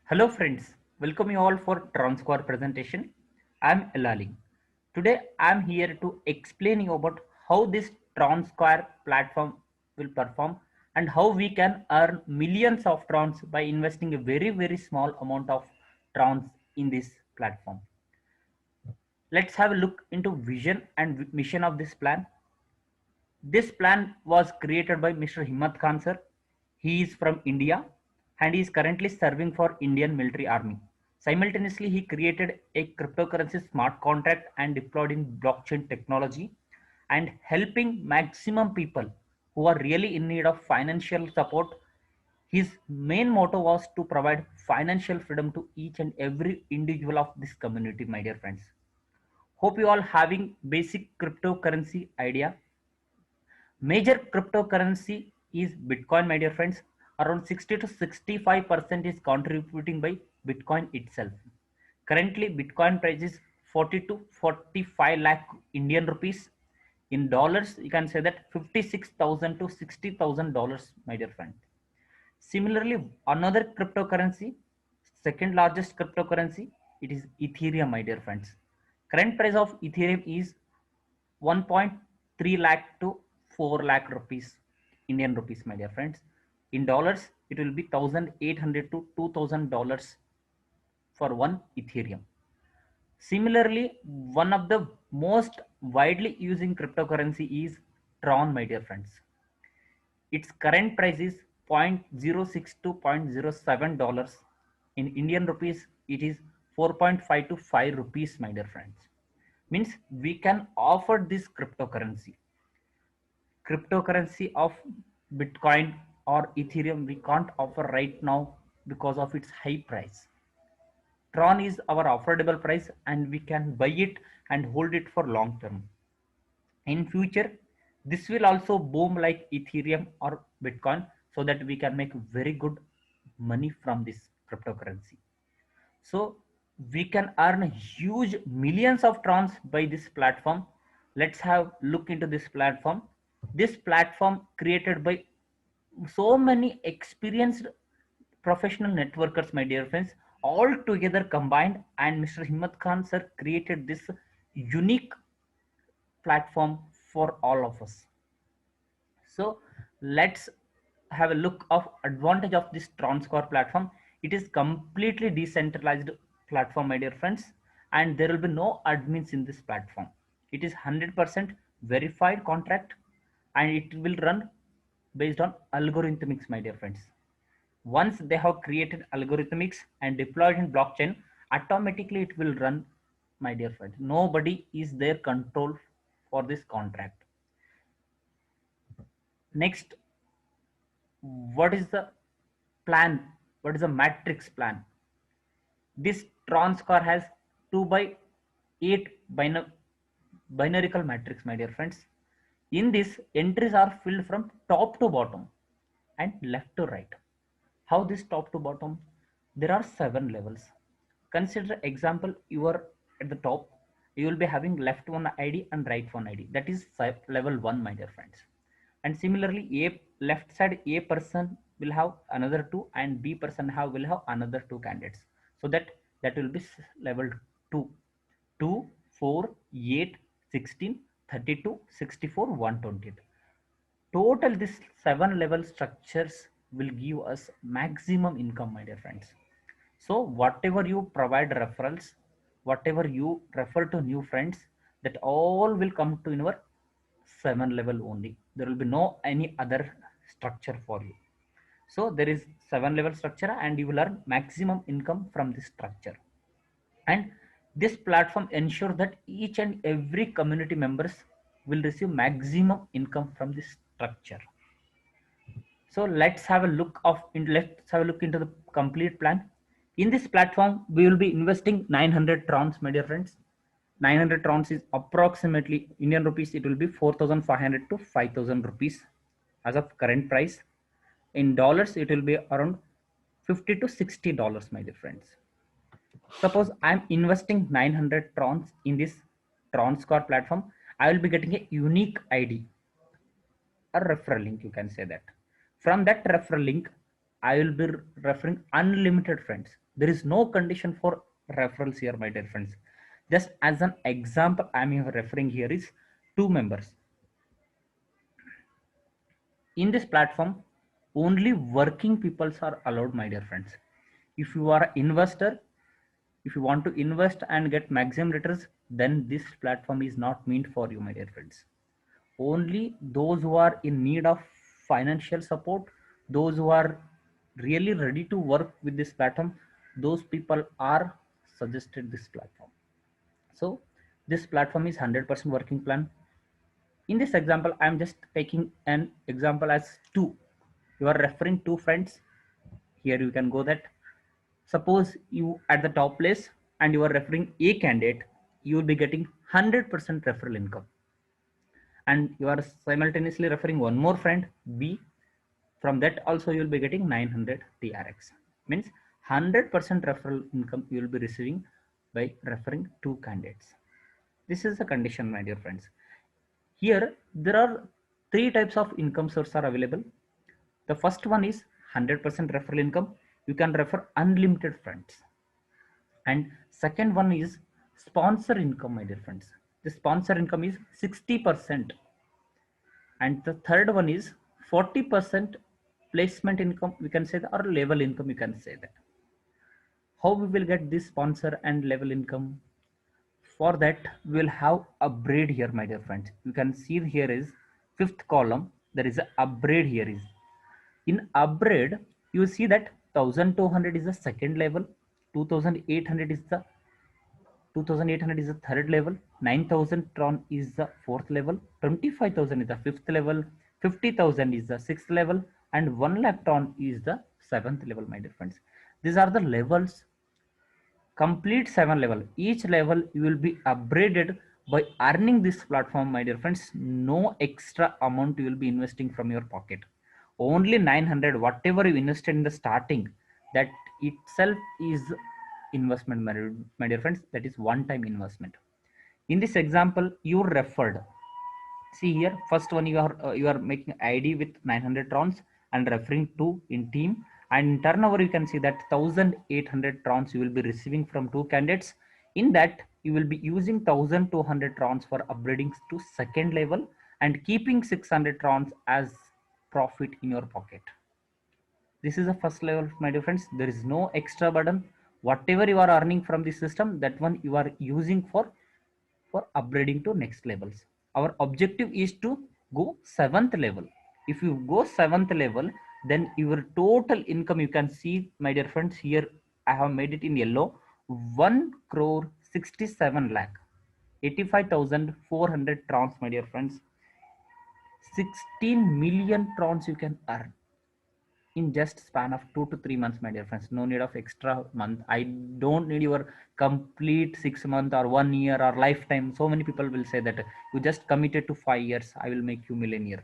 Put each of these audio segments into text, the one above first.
Hello friends, welcome you all for TransQuar presentation. I'm Elali. Today I'm here to explain you about how this TransQuar platform will perform and how we can earn millions of trons by investing a very small amount of trons in this platform. Let's have a look into vision and mission of this plan. This plan was created by Mr. Himmat Khan sir. He is from India and he is currently serving for Indian military army. Simultaneously, he created a cryptocurrency smart contract and deployed in blockchain technology and helping maximum people who are really in need of financial support. His main motto was to provide financial freedom to each and every individual of this community, my dear friends. Hope you all having basic cryptocurrency idea. Major cryptocurrency is Bitcoin, my dear friends. Around 60 to 65% is contributing by Bitcoin itself. Currently, Bitcoin price is 40 to 45 lakh Indian rupees. In dollars, you can say that 56,000 to $60,000, my dear friend. Similarly, another cryptocurrency, second largest cryptocurrency, it is Ethereum, my dear friends. Current price of Ethereum is 1.3 lakh to 4 lakh rupees, Indian rupees, my dear friends. In dollars, it will be 1,800 to $2,000 for one Ethereum. Similarly, one of the most widely using cryptocurrency is Tron, my dear friends. Its current price is 0.06 to $0.07. In Indian rupees, it is 4.5 to 5 rupees, my dear friends. Means we can offer this cryptocurrency of Bitcoin or Ethereum we can't offer right now because of its high price. Tron is our affordable price and we can buy it and hold it for long term. In future, this will also boom like Ethereum or Bitcoin so that we can make very good money from this cryptocurrency. So we can earn huge millions of trons by this platform. Let's have look into this platform. This platform created by so many experienced professional networkers, my dear friends, all together combined, and Mr. Himmat Khan sir created this unique platform for all of us. So let's have a look of advantage of this Transcore platform. It is completely decentralized platform, my dear friends, and there will be no admins in this platform. It is 100% verified contract and it will run based on algorithmics, my dear friends. Once they have created algorithmics and deployed in blockchain, automatically it will run, my dear friend. Nobody is their control for this contract. Next, what is the plan? What is the matrix plan? This transcore has 2 by 8 binarical matrix, my dear friends. In this, entries are filled from top to bottom and left to right. How this top to bottom? There are 7 levels. Consider example, you are at the top, you will be having left one ID and right one ID. That is level 1, my dear friends. And similarly, a left side a person will have another two and b person will have another two candidates. So that will be level 2. 2, 4, 8, 16, 32, 64, 128. Total this 7 level structures will give us maximum income, my dear friends. So whatever you provide referrals, whatever you refer to new friends, that all will come to your 7 level only. There will be no any other structure for you. So there is 7 level structure and you will earn maximum income from this structure. And this platform ensures that each and every community members will receive maximum income from this structure. So let's have a look into the complete plan. In this platform, we will be investing 900 trons, my dear friends. 900 trons is approximately Indian rupees. It will be 4,500 to 5,000 rupees as of current price. In dollars, it will be around 50 to $60, my dear friends. Suppose I'm investing 900 trons in this Tronscore platform. I will be getting a unique ID, a referral link, you can say that. From that referral link, I will be referring unlimited friends. There is no condition for referrals here, my dear friends. Just as an example, I'm here referring here is 2 members. In this platform, only working peoples are allowed, my dear friends. If you are an investor, if you want to invest and get maximum returns, then this platform is not meant for you, my dear friends. Only those who are in need of financial support, those who are really ready to work with this platform, those people are suggested this platform. So this platform is 100% working plan. In this example, I'm just taking an example as two. You are referring two friends. Here you can go that, suppose you at the top place and you are referring a candidate, you will be getting 100% referral income. And you are simultaneously referring one more friend B, from that also you will be getting 900 TRX. Means 100% referral income you will be receiving by referring two candidates. This is the condition, my dear friends. Here there are three types of income sources are available. The first one is 100% referral income. You can refer unlimited friends. And second one is sponsor income, my dear friends. The sponsor income is 60%. And the third one is 40% placement income, we can say that, or level income, you can say that. How we will get this sponsor and level income? For that, we will have upgrade here, my dear friends. You can see here is fifth column. There is a upgrade here is. In upgrade, you see that 1200 is the second level, 2800 is the 2800 is the third level, 9000 tron is the fourth level, 25,000 is the fifth level, 50,000 is the sixth level, and 1 lakh tron is the seventh level, my dear friends. These are the levels, complete 7 level. Each level you will be upgraded by earning this platform, my dear friends. No extra amount you will be investing from your pocket. Only 900, whatever you invested in the starting, that itself is investment, my dear friends. That is one time investment. In this example, you referred, see here, first one you are making id with 900 trons and referring to in team, and in turnover you can see that 1800 trons you will be receiving from two candidates. In that you will be using 1200 trons for upgrading to second level and keeping 600 trons as profit in your pocket. This is the first level, my dear friends. There is no extra burden. Whatever you are earning from the system, that one you are using for upgrading to next levels. Our objective is to go seventh level. If you go seventh level, then your total income, you can see, my dear friends, here I have made it in yellow, 1 crore 67 lakh 85,400 trons, my dear friends. 16 million trons you can earn in just span of 2 to 3 months, my dear friends. No need of extra month. I don't need your complete 6 month or 1 year or lifetime. So many people will say that you just committed to 5 years, I will make you millionaire.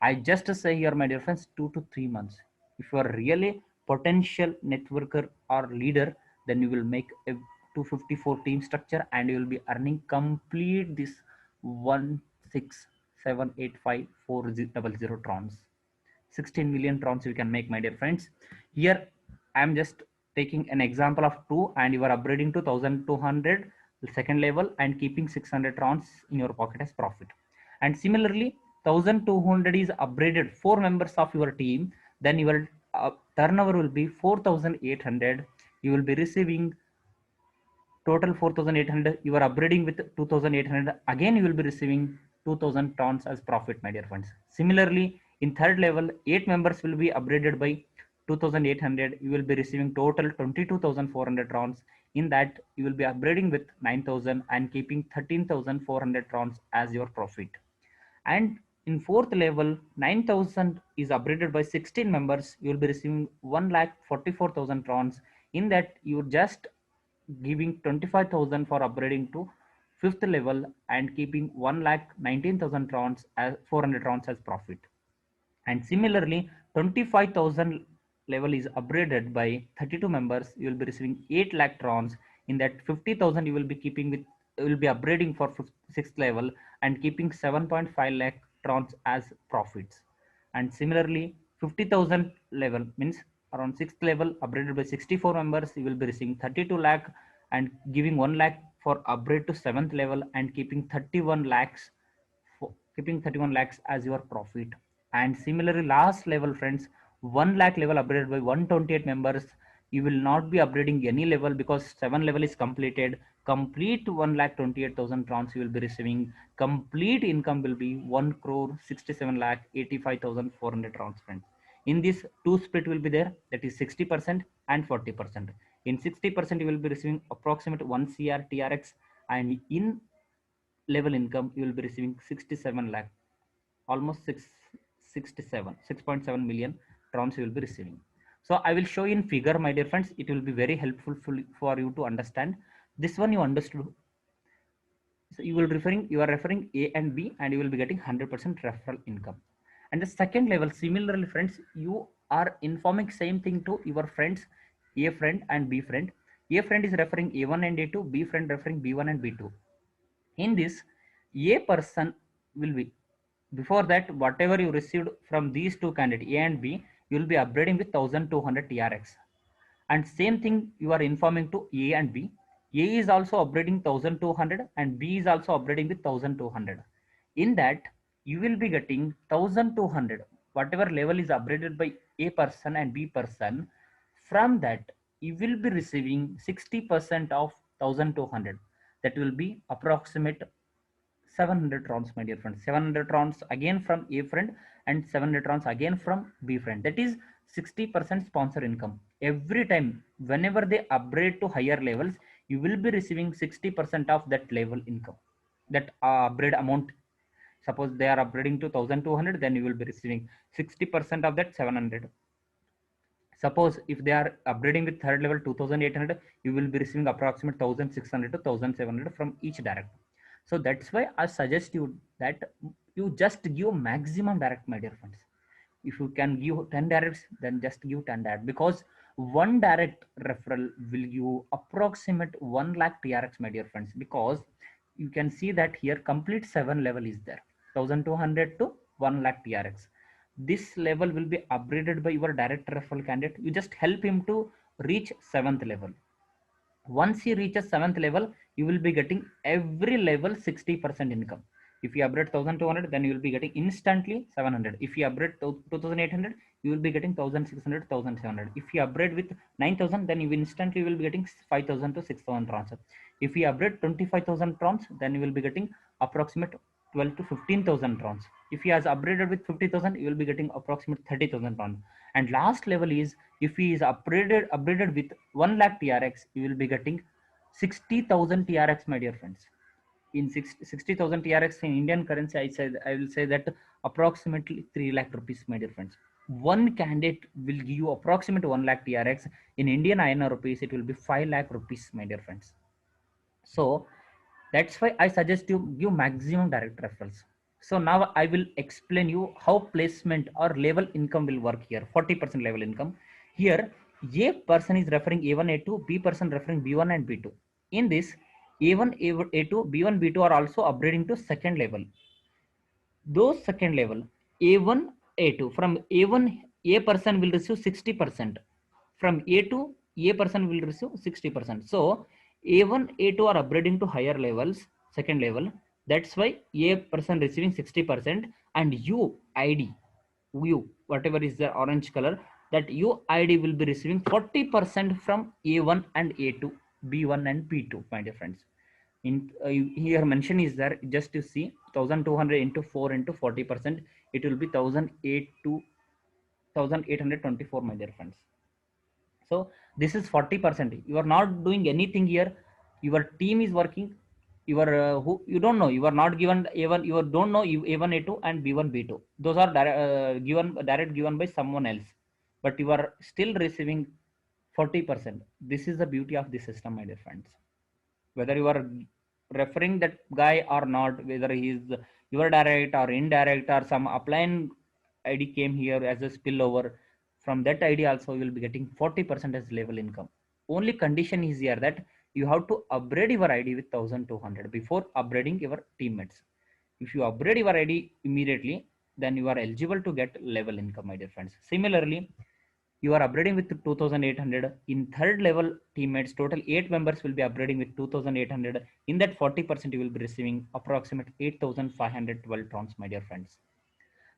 I just say here, my dear friends, 2 to 3 months. If you are really potential networker or leader, then you will make a 254 team structure and you will be earning complete this 167854000 trons. 16 million trons you can make, my dear friends. Here I am just taking an example of two, and you are upgrading to 1200 second level and keeping 600 trons in your pocket as profit. And similarly, 1200 is upgraded 4 members of your team, then your turnover will be 4800. You will be receiving total 4800. You are upgrading with 2800, again you will be receiving 2000 tons as profit, my dear friends. Similarly, in third level, 8 members will be upgraded by 2800. You will be receiving total 22,400 trons. In that you will be upgrading with 9000 and keeping 13,400 trons as your profit. And in fourth level, 9000 is upgraded by 16 members. You will be receiving 1,44,000 trons. In that you just giving 25,000 for upgrading to fifth level and keeping 1,19,000 trons as 400 trons as profit. And similarly, 25,000 level is upgraded by 32 members. You will be receiving 8 lakh trons. In that 50,000 you will be keeping with, you will be upgrading for sixth level and keeping 7.5 lakh trons as profits. And similarly, 50,000 level means around 6th level upgraded by 64 members, you will be receiving 32 lakh, and giving 1 lakh for upgrade to 7th level, and keeping 31 lakhs as your profit. And similarly, last level friends, 1 lakh level upgraded by 128 members, you will not be upgrading any level because 7 level is completed. Complete 1,28,000 trons you will be receiving. Complete income will be 1 crore 67 lakh 85,400 trons friends. In this, two split will be there, that is 60% and 40%. In 60% you will be receiving approximate 1 cr trx, and in level income you will be receiving 67 lakh, almost 6.7 million trons you will be receiving. So I will show in figure, my dear friends. It will be very helpful for you to understand. This one you understood. So you are referring A and B, and you will be getting 100% referral income. And the second level, similarly friends, you are informing same thing to your friends, A friend and B friend. A friend is referring A1 and A2, B friend referring B1 and B2. In this, A person will be, before that, whatever you received from these two candidates A and B, you will be upgrading with 1200 trx. And same thing you are informing to A and B. A is also upgrading 1200 and B is also upgrading with 1200. In that, you will be getting 1200, whatever level is upgraded by A person and B person. From that, you will be receiving 60% of 1200. That will be approximate 700 trons, my dear friends. 700 trons again from A friend, and 700 trons again from B friend. That is 60% sponsor income. Every time, whenever they upgrade to higher levels, you will be receiving 60% of that level income, that upgrade amount. Suppose they are upgrading to 1200, then you will be receiving 60% of that 700. Suppose if they are upgrading with third level 2800, you will be receiving approximate 1600 to 1700 from each direct. So that's why I suggest you that you just give maximum direct, my dear friends. If you can give 10 directs, then just give 10 direct, because one direct referral will give approximate 1 lakh trx, my dear friends. Because you can see that here complete 7 level is there, 1200 to 1 lakh trx. This level will be upgraded by your direct referral candidate. You just help him to reach 7th level. Once he reaches 7th level, you will be getting every level 60% income. If you upgrade 1200, then you will be getting instantly 700. If you upgrade 2800, you will be getting 1600, 1700. If you upgrade with 9000, then you instantly will be getting 5000 to 6000 trons. If you upgrade 25,000 trons, then you will be getting approximate 12 to 15,000 trons. If he has upgraded with 50,000, you will be getting approximate 30,000 trons. And last level is, if he is upgraded with 1 lakh trx, you will be getting 60,000 trx, my dear friends. In 60,000 trx in Indian currency, I will say that approximately 3 lakh rupees, my dear friends. One candidate will give you approximate 1 lakh trx. In Indian INR rupees, it will be 5 lakh rupees, my dear friends. So that's why I suggest you give maximum direct referrals. So now I will explain you how placement or level income will work here. 40% level income. Here, A person is referring A1, A2, B person referring B1 and B2. In this, A1, A2, B1, B2 are also upgrading to second level. Those second level, A1, A2, from A1, A person will receive 60%. From A2, A person will receive 60%. So A1, A2 are upgrading to higher levels, second level. That's why A person receiving 60%, and UID, whatever is the orange color, that UID will be receiving 40% from A1 and A2, B1 and B2, my dear friends. In here mention is there, just to see 1200 into 4 into 40%, it will be 1824, my dear friends. So this is 40%. You are not doing anything here. Your team is working. Your who you don't know. You are not given A1. You don't know A1, A2 and B1, B2. Those are direct given by someone else. But you are still receiving 40%. This is the beauty of the system, my dear friends. Whether you are referring that guy or not, whether he is your direct or indirect, or some upline ID came here as a spillover, from that ID also you will be getting 40% as level income. Only condition is here that you have to upgrade your ID with 1200 before upgrading your teammates. If you upgrade your ID immediately, then you are eligible to get level income, my dear friends. Similarly, You are upgrading with 2800. In third level teammates, total 8 members will be upgrading with 2800. In that 40% you will be receiving approximate 8512 trons, my dear friends.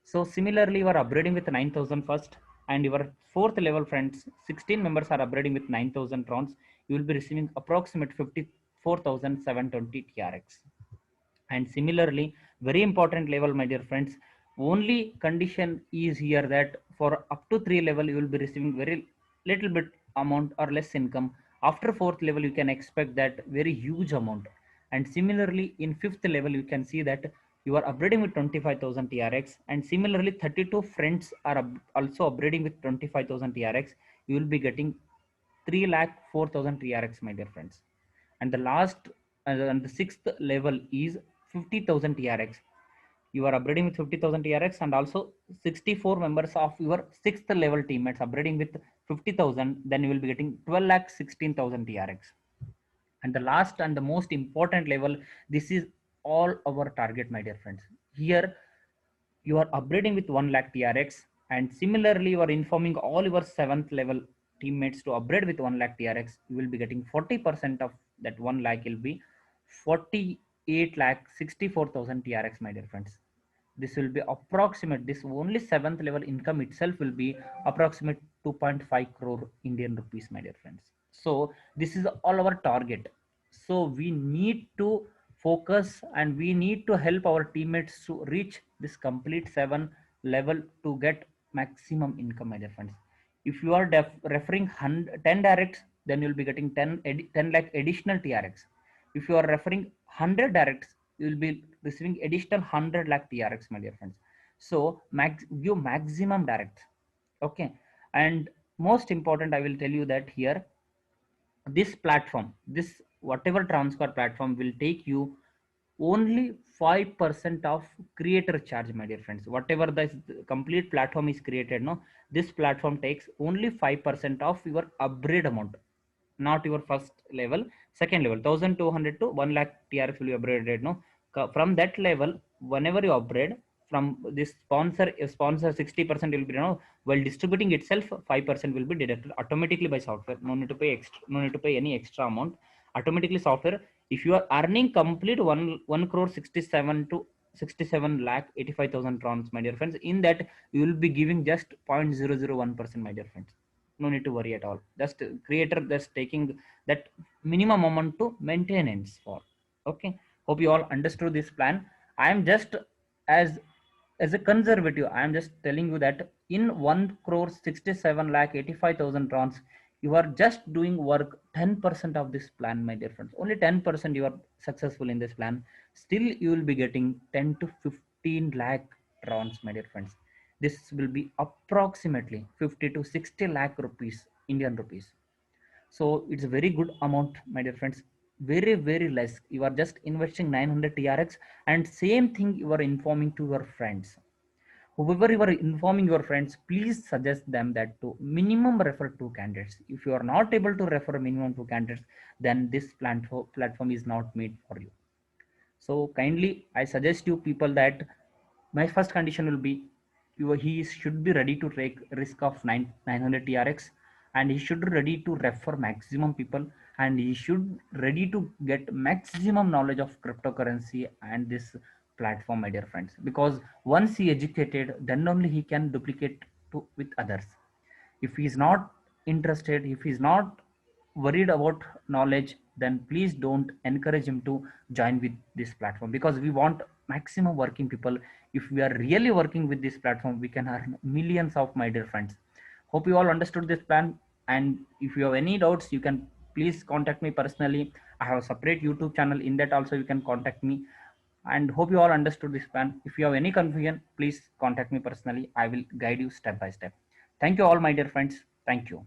So similarly, you are upgrading with 9000 first, and your fourth level friends, 16 members are upgrading with 9000 trons. You will be receiving approximate 54,720 TRX. And similarly, very important level, my dear friends, only condition is here that for up to 3 level, you will be receiving very little bit amount or less income. After fourth level, you can expect that very huge amount. And similarly, in fifth level, you can see that you are upgrading with 25,000 TRX, and similarly 32 friends are also upgrading with 25,000 TRX. You will be getting 3 lakh 4,000 TRX, my dear friends. And the last and the sixth level is 50,000 TRX. You are upgrading with 50,000 TRX, and also 64 members of your sixth level teammates upgrading with 50,000. Then you will be getting 12 lakh 16,000 TRX. And the last and the most important level, this is all our target, my dear friends. Here you are upgrading with 1 lakh TRX, and similarly you are informing all your seventh level teammates to upgrade with 1 lakh TRX. You will be getting 40% of that 1 lakh will be 48 lakh 64,000 TRX, my dear friends. This will be approximate, this only seventh level income itself will be approximate 2.5 crore Indian rupees, my dear friends. So this is all our target. So we need to focus, and we need to help our teammates to reach this complete 7 level to get maximum income, my dear friends. If you are referring 10 directs, then you'll be getting 10 lakh additional TRX. If you are referring 100 directs, you will be receiving additional 100 lakh TRX, my dear friends. So give maximum direct. Okay. And most important, I will tell you that here, this platform, this whatever transfer platform will take you only 5% of creator charge, my dear friends. Whatever the complete platform is created, no, this platform takes only 5% of your upgrade amount, not your first level, second level 1200 to 1 lakh TRX will be upgraded, no. From that level, whenever you upgrade from this sponsor 60% will be, while distributing itself 5% will be deducted automatically by software. No need to pay extra, no need to pay any extra amount. Automatically software, if you are earning complete 1 crore 67 to 67 lakh 85,000 trons, my dear friends, in that you will be giving just 0.001%, my dear friends. No need to worry at all. Just creator just taking that minimum amount to maintenance for. Okay. Hope you all understood this plan. I am just as as a conservative, I am just telling you that in 1 crore 67 lakh 85,000 trons, you are just doing work 10% of this plan, my dear friends. Only 10% you are successful in this plan. Still, you will be getting 10 to 15 lakh trons, my dear friends. This will be approximately 50 to 60 lakh rupees, Indian rupees. So it's a very good amount, my dear friends. Very, very less. You are just investing 900 TRX, and same thing you are informing to your friends. Whoever you are informing your friends, please suggest them that to minimum refer two candidates. If you are not able to refer minimum two candidates, then this platform is not made for you. So kindly, I suggest you people that my first condition will be he should be ready to take risk of 900 TRX, and he should be ready to refer maximum people, and he should ready to get maximum knowledge of cryptocurrency and this platform, my dear friends. Because once he educated, then only he can duplicate to with others. If he is not interested, if he is not worried about knowledge, then please don't encourage him to join with this platform, because we want maximum working people. If we are really working with this platform, we can earn millions of, my dear friends. Hope you all understood this plan. And if you have any doubts, you can please contact me personally. I have a separate YouTube channel, in that also you can contact me. And hope you all understood this plan. If you have any confusion, please contact me personally. I will guide you step by step. Thank you all, my dear friends. Thank you.